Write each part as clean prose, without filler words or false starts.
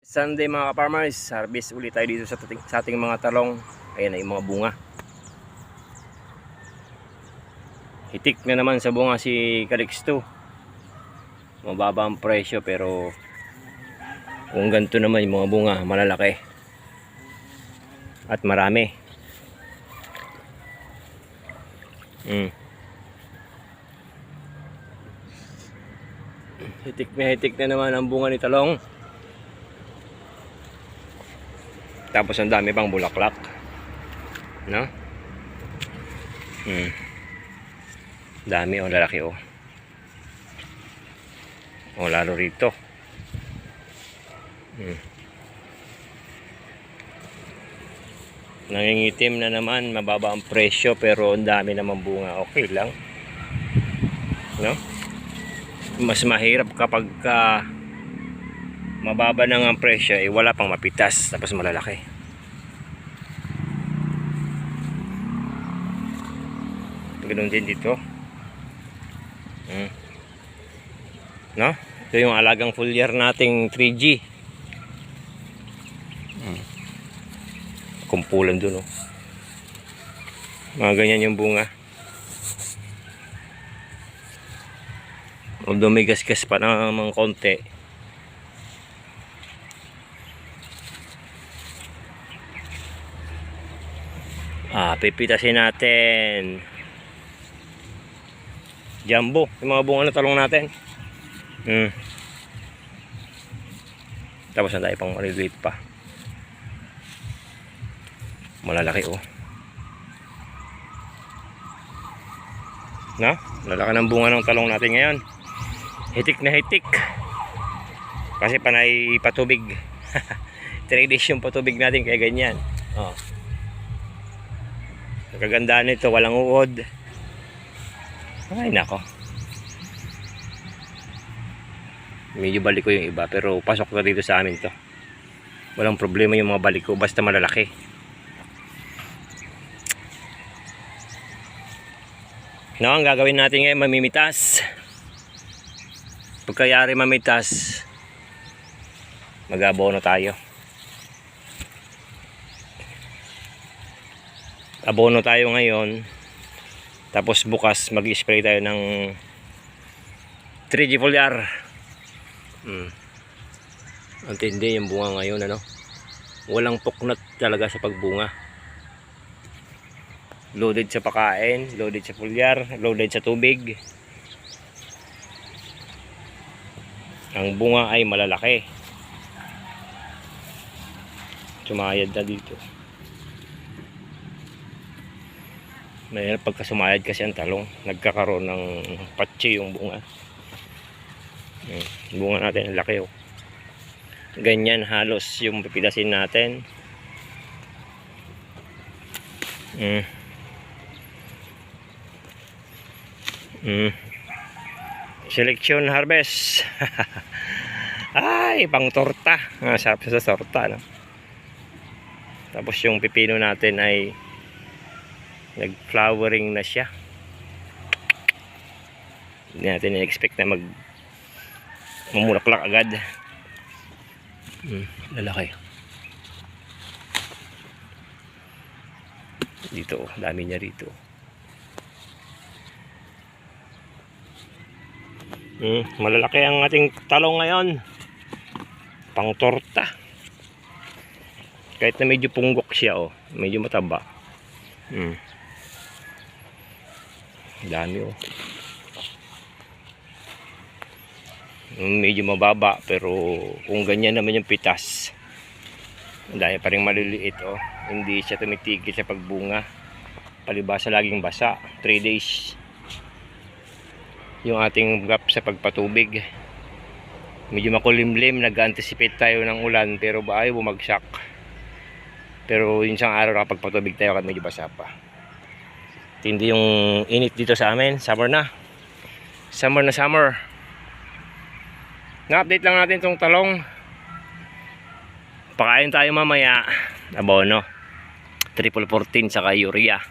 Sunday mga ka-farmers, harvest ulit tayo dito sa ating mga talong. Ayan na yung mga bunga. Hitik na naman sa bunga si Calixto. Mababa ang presyo pero kung ganito naman yung mga bunga, malalaki at marami. Hitik na naman ang bunga ni talong. Tapos ang dami pang bulaklak, no? Dami oh, lalaki oh. Oh, lalo rito. Nangingitim na naman, mababa ang presyo pero ang dami naman bunga. Okay lang, no? Mas mahirap kapag mababa na ang presyo, wala pang mapitas tapos malalaki. Ganoon din dito, no? Ito yung alagang foliar nating 3G. Kumpulan dun oh. Mga ganyan yung bunga. Although may gas-gas pa namang konti, pipitasin natin jumbo yung mga bunga na talong natin. Tapos na tayo pang maliliit pa, malalaki oh, no? Lalaki ng bunga ng talong natin ngayon. Hitik na hitik kasi panay patubig. 3 days yung patubig natin kaya ganyan oh. Kagandaan nito, walang uod. Ay nako, medyo baliko yung iba pero pasok na dito sa amin to. Walang problema yung mga baliko basta malalaki. No, ang gagawin natin ngayon, mamimitas. Pagkayari mamitas, mag-abono tayo. Abono tayo ngayon, tapos bukas mag-spray tayo ng 3G foliar. Ang tindi yung bunga ngayon, ano? Walang puknat talaga sa pagbunga. Loaded sa pakain, loaded sa foliar, loaded sa tubig. Ang bunga ay malalaki. Sumayad na dito. Mahirap pagka sumayad kasi ang talong, nagkakaroon ng patsi yung bunga. Bunga natin ang laki oh. Ganyan halos yung pipilasin natin. Selection harvest. Ay, pang torta. Sarap sa torta, no? Tapos yung pipino natin ay nag-flowering na siya. Hindi natin i-expect na mamulaklak agad. Lalaki. Dito, dami niya rito. Malalaki ang ating talong ngayon. Pang torta. Kahit na medyo punggok siya oh, medyo mataba. Dami oh. Medyo mababa pero kung ganyan naman yung pitas, dahil pa rin maliliit oh. Hindi siya tumitigil sa pagbunga. Palibasa laging basa, 3 days yung ating gap sa pagpatubig. Medyo makulimlim, nag-anticipate tayo ng ulan pero ba ay bumagsak. Pero yung isang araw kapag patubig tayo medyo basa pa. Hindi yung init dito sa amin. Summer na. Summer. Na-update lang natin itong talong. Pakain tayo mamaya. Abono. 14 saka urea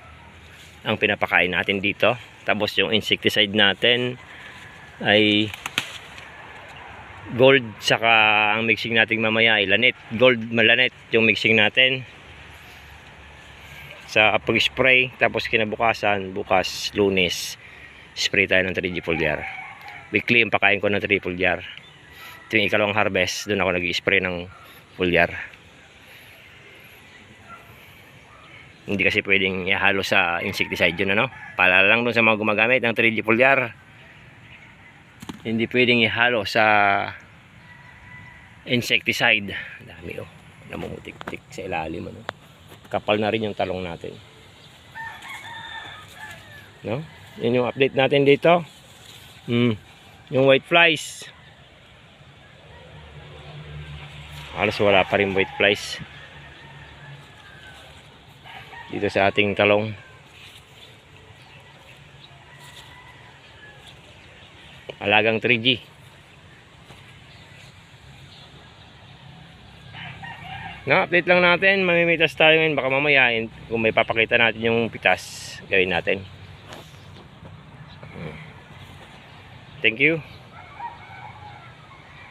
ang pinapakain natin dito. Tapos yung insecticide natin ay gold, saka ang mixing natin mamaya ay lanet. Gold malanet yung mixing natin sa pag-spray. Tapos kinabukasan, bukas Lunes, spray tayo ng 3G foliar. Weekly yung pakain ko ng 3 foliar. Tuwing ikalawang harvest, doon ako nag-spray ng foliar. Hindi kasi pwedeng ihalo sa insecticide yun, ano? Paalala lang doon sa mga gumagamit ng 3G foliar, hindi pwedeng ihalo sa insecticide. Dami oh, namumutik-tik sa ilalim, ano? Kapal na rin yung talong natin, no? Yun yung update natin dito. Yung white flies, halos wala pa rin white flies dito sa ating talong. Alagang 3G. Na-update lang natin, mamimitas tayo ngayon. Baka mamaya kung may papakita natin yung pitas, gawin natin. Thank you.